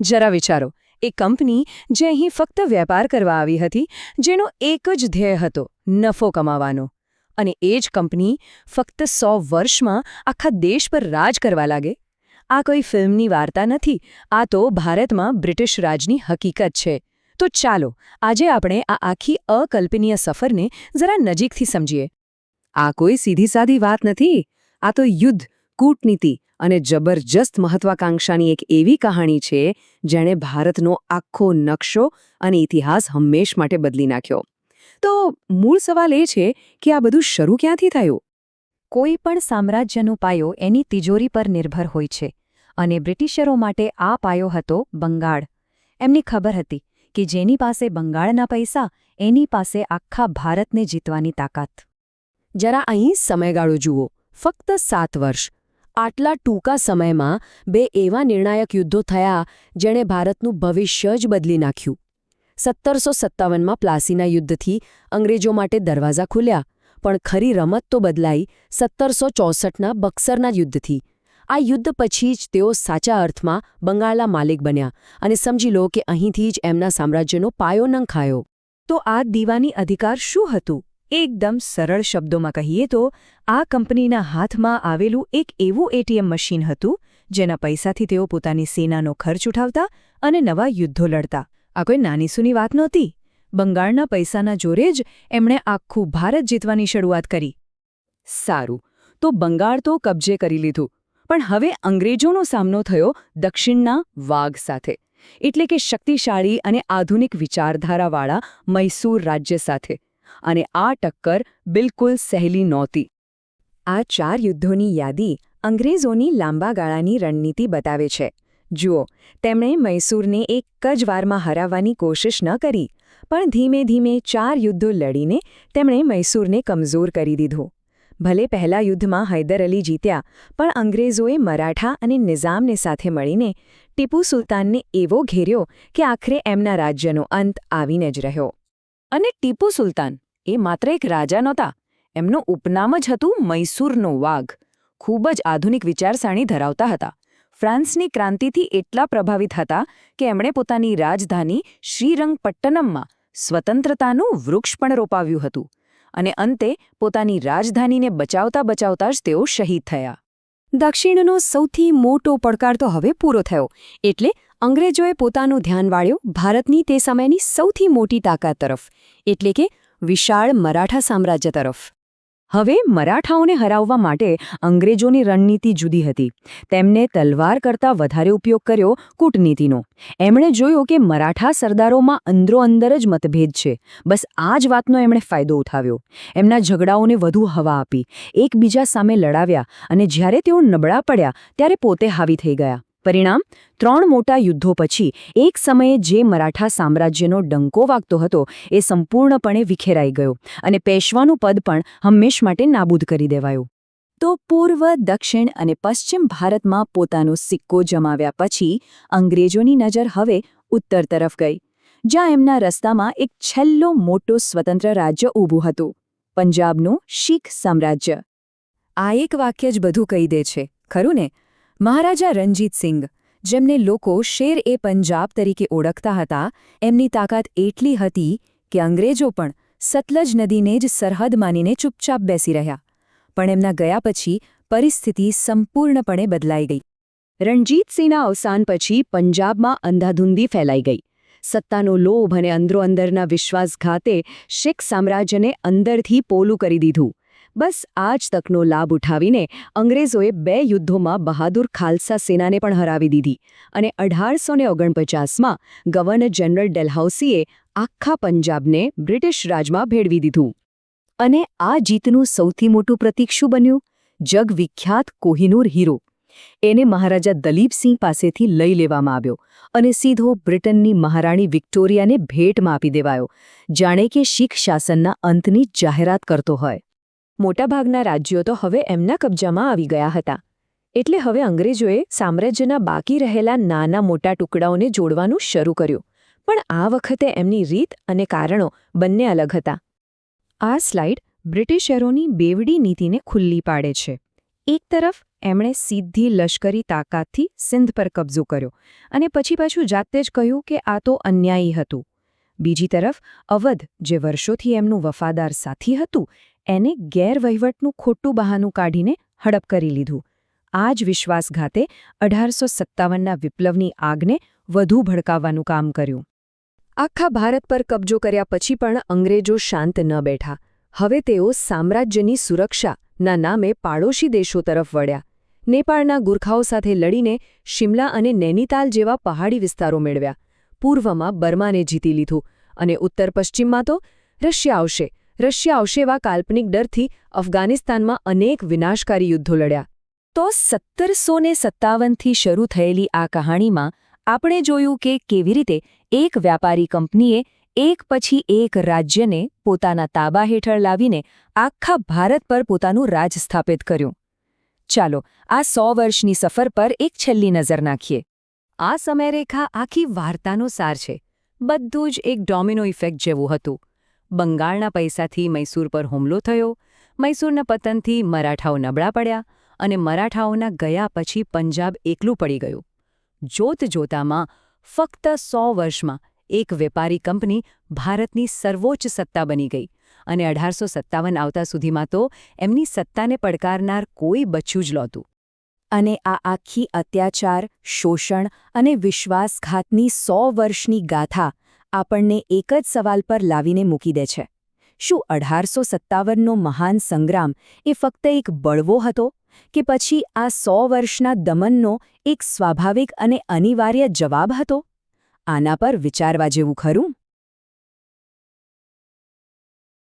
જરા વિચારો, એ કંપની જે અહીં ફક્ત વેપાર કરવા આવી હતી, જેનો એક જ ધ્યેય હતો નફો કમાવાનો, અને એ જ કંપની ફક્ત 100 વર્ષમાં આખા દેશ પર રાજ કરવા લાગે. આ કોઈ ફિલ્મની વાર્તા નથી, આ તો ભારતમાં બ્રિટિશ રાજની હકીકત છે. તો ચાલો આજે આપણે આ આખી અકલ્પનીય સફરને જરા નજીકથી સમજીએ. આ કોઈ સીધી સાદી વાત નથી. આ તો યુદ્ધ, કૂટનીતિ અને જબરજસ્ત મહત્વાકાંક્ષાની એક એવી કહાણી છે જેણે ભારતનો આખો નકશો અને ઇતિહાસ હંમેશ માટે બદલી નાખ્યો. તો મૂળ સવાલ એ છે કે આ બધું શરૂ ક્યાંથી થયું? કોઈ પણ સામ્રાજ્યનો પાયો એની તિજોરી પર નિર્ભર હોય છે, અને બ્રિટિશરો માટે આ પાયો હતો બંગાળ. એમની ખબર હતી કે જેની પાસે બંગાળના પૈસા, એની પાસે આખા ભારતને જીતવાની તાકાત. જરા અહીં સમયગાળો જુઓ, ફક્ત 7 વર્ષ. આટલા ટૂંકા સમયમાં 2 એવા નિર્ણાયક યુદ્ધો થયા જેણે ભારતનું ભવિષ્ય જ બદલી નાખ્યું. 1757માં પ્લાસીના યુદ્ધથી અંગ્રેજો માટે દરવાજા ખુલ્યા, પણ ખરી રમત તો બદલાઈ 1764ના બક્સરના યુદ્ધથી. આ યુદ્ધ પછી જ તેઓ સાચા અર્થમાં બંગાળના માલિક બન્યા, અને સમજી લો કે અહીંથી જ એમના સામ્રાજ્યનો પાયો નંખાયો. તો આ દીવાની અધિકાર શું હતું? એકદમ સરળ શબ્દોમાં કહીએ તો આ કંપનીના હાથમાં આવેલું એક એવું એટીએમ મશીન હતું જેના પૈસાથી તેઓ પોતાની સેનાનો ખર્ચ ઉઠાવતા અને નવા યુદ્ધો લડતા. આ કોઈ નાનીસૂની વાત નહોતી. બંગાળના પૈસાના જોરે જ એમણે આખું ભારત જીતવાની શરૂઆત કરી. સારું, તો બંગાળ તો કબજે કરી લીધું, પણ હવે અંગ્રેજોનો સામનો થયો દક્ષિણના વાઘ સાથે, એટલે કે શક્તિશાળી અને આધુનિક વિચારધારાવાળા મૈસૂર રાજ્ય સાથે. અને આ ટક્કર બિલકુલ સહેલી નહોતી. આ 4 યુદ્ધોની યાદી અંગ્રેજોની લાંબા ગાળાની રણનીતિ બતાવે છે. જુઓ, તેમણે મૈસૂરને એક જ વારમાં હરાવવાની કોશિશ ન કરી, પણ ધીમે ધીમે 4 યુદ્ધો લડીને તેમણે મૈસૂરને કમજોર કરી દીધું. ભલે પહેલા યુદ્ધમાં હૈદર અલી જીત્યા, પણ અંગ્રેજોએ મરાઠા અને નિઝામને સાથે મળીને ટીપુ સુલતાનને એવો ઘેર્યો કે આખરે એમના રાજ્યનો અંત આવીને જ રહ્યો. અને ટીપુ સુલતાન એ માત્ર એક રાજા નહોતા, એમનું ઉપનામ જ હતું મૈસૂરનો વાઘ. ખૂબ જ આધુનિક વિચારસરણી ધરાવતા હતા. ફ્રાન્સની ક્રાંતિથી એટલા પ્રભાવિત હતા કે એમણે પોતાની રાજધાની શ્રીરંગપટ્ટનમમાં સ્વતંત્રતાનું વૃક્ષ પણ રોપાવ્યું હતું. અને અંતે પોતાની રાજધાનીને બચાવતા બચાવતા જ તેઓ શહીદ થયા. દક્ષિણનો સૌથી મોટો પડકાર તો હવે પૂરો થયો, એટલે અંગ્રેજોએ પોતાનું ધ્યાન વાળ્યું ભારતની તે સમયની સૌથી મોટી તાકાત તરફ, એટલે કે વિશાળ મરાઠા સામ્રાજ્ય તરફ. હવે મરાઠાઓને હરાવવા માટે અંગ્રેજોની રણનીતિ જુદી હતી. તેમને તલવાર કરતાં વધારે ઉપયોગ કર્યો કૂટનીતિનો. એમણે જોયું કે મરાઠા સરદારોમાં અંદરોઅંદર જ મતભેદ છે. બસ આ જ વાતનો એમણે ફાયદો ઉઠાવ્યો. એમના ઝઘડાઓને વધુ હવા આપી, એકબીજા સામે લડાવ્યા, અને જ્યારે તેઓ નબળા પડ્યા ત્યારે પોતે હાવી થઈ ગયા. પરિણામ, 3 મોટા યુદ્ધો પછી એક સમયે જે મરાઠા સામ્રાજ્યનો ડંકો વાગતો હતો એ સંપૂર્ણપણે વિખેરાઈ ગયો, અને પેશવાનું પદ પણ હંમેશ માટે નાબૂદ કરી દેવાયું. તો પૂર્વ, દક્ષિણ અને પશ્ચિમ ભારતમાં પોતાનો સિક્કો જમાવ્યા પછી અંગ્રેજોની નજર હવે ઉત્તર તરફ ગઈ, જ્યાં એમના રસ્તામાં એક છેલ્લો મોટો સ્વતંત્ર રાજ્ય ઊભું હતું, પંજાબનું શીખ સામ્રાજ્ય. આ એક વાક્ય જ બધું કહી દે છે, ખરું ને? મહારાજા રણજીત સિંઘ, જેમને લોકો શેર-એ-પંજાબ તરીકે ઓળખતા હતા, એમની તાકાત એટલી હતી કે અંગ્રેજો પણ સતલજ નદીને જ સરહદ માનીને ચૂપચાપ બેસી રહ્યા. પણ એમના ગયા પછી પરિસ્થિતિ સંપૂર્ણપણે બદલાઈ ગઈ. રણજીતસિંહના અવસાન પછી પંજાબમાં અંધાધૂંધી ફેલાઈ ગઈ. સત્તાનો લોભ અને અંદરોઅંદરના વિશ્વાસઘાતે શીખ સામ્રાજ્યને અંદરથી પોલું કરી દીધું. બસ આ જ તકનો લાભ ઉઠાવીને અંગ્રેજોએ 2 યુદ્ધોમાં બહાદુર ખાલસા સેનાને પણ હરાવી દીધી, અને 1849માં ગવર્નર જનરલ ડેલહાઉસીએ આખા પંજાબને બ્રિટિશ રાજમાં ભેળવી દીધું. અને આ જીતનું સૌથી મોટું પ્રતીક શું બન્યું? જગવિખ્યાત કોહિનૂર હીરો. એને મહારાજા દલીપસિંહ પાસેથી લઈ લેવામાં આવ્યો અને સીધો બ્રિટનની મહારાણી વિક્ટોરિયાને ભેટમાં આપી દેવાયો, જાણે કે શીખ શાસનના અંતની જાહેરાત કરતો હોય. મોટાભાગના રાજ્યો તો હવે એમના કબજામાં આવી ગયા હતા. એટલે હવે અંગ્રેજોએ સામ્રાજ્યના બાકી રહેલા નાના મોટા ટુકડાઓને જોડવાનું શરૂ કર્યું. પણ આ વખતે એમની રીત અને કારણો બંને અલગ હતા. આ સ્લાઇડ બ્રિટિશરોની બેવડી નીતિને ખુલ્લી પાડે છે. એક તરફ એમણે સીધી લશ્કરી તાકાતથી સિંધ પર કબજો કર્યો અને પછી પાછું જાતે જ કહ્યું કે આ તો અન્યાયી હતું. બીજી તરફ અવધ, જે વર્ષોથી એમનું વફાદાર સાથી હતું, એને ગેરવહીવટનું ખોટું બહાનું કાઢીને હડપ કરી લીધું. આ જ વિશ્વાસઘાતે 1857ના વિપ્લવની આગને વધુ ભડકાવવાનું કામ કર્યું. આખા ભારત પર કબજો કર્યા પછી પણ અંગ્રેજો શાંત ન બેઠા. હવે તેઓ સામ્રાજ્યની સુરક્ષાના નામે પાડોશી દેશો તરફ વળ્યા. નેપાળના ગુરખાઓ સાથે લડીને શિમલા અને નૈનીતાલ જેવા પહાડી વિસ્તારો મેળવ્યા. પૂર્વમાં બર્માને જીતી લીધું અને ઉત્તર પશ્ચિમમાં તો રશિયા આવશે એવા કાલ્પનિક ડરથી અફઘાનિસ્તાનમાં અનેક વિનાશકારી યુદ્ધો લડ્યા. તો 1757થી શરૂ થયેલી આ કહાણીમાં આપણે જોયું કે કેવી રીતે એક વ્યાપારી કંપનીએ એક પછી એક રાજ્યને પોતાના તાબા હેઠળ લાવીને આખા ભારત પર પોતાનું રાજ સ્થાપિત કર્યું. ચાલો આ 100 વર્ષની સફર પર એક છેલ્લી નજર નાખીએ. આ સમયરેખા આખી વાર્તાનો સાર છે. બધું જ એક ડોમિનો ઇફેક્ટ જેવું હતું. બંગાળના પૈસાથી મૈસૂર પર હુમલો થયો, મૈસૂરના પતનથી મરાઠાઓ નબળા પડ્યા અને મરાઠાઓના ગયા પછી પંજાબ એકલું પડી ગયું. જોતજોતામાં ફક્ત 100 વર્ષમાં એક વેપારી કંપની ભારતની સર્વોચ્ચ સત્તા બની ગઈ અને 1857 આવતા સુધીમાં તો એમની સત્તાને પડકારનાર કોઈ બચ્યું જ નહોતું. અને આ આખી અત્યાચાર, શોષણ અને વિશ્વાસઘાતની 100 વર્ષની ગાથા આપણને એક જ સવાલ પર લાવીને મૂકી દે છે. શું 1857નો મહાન સંગ્રામ એ ફક્ત એક બળવો હતો કે પછી આ 100 વર્ષના દમનનો એક સ્વાભાવિક અને અનિવાર્ય જવાબ હતો? આના પર વિચારવા જેવું ખરું?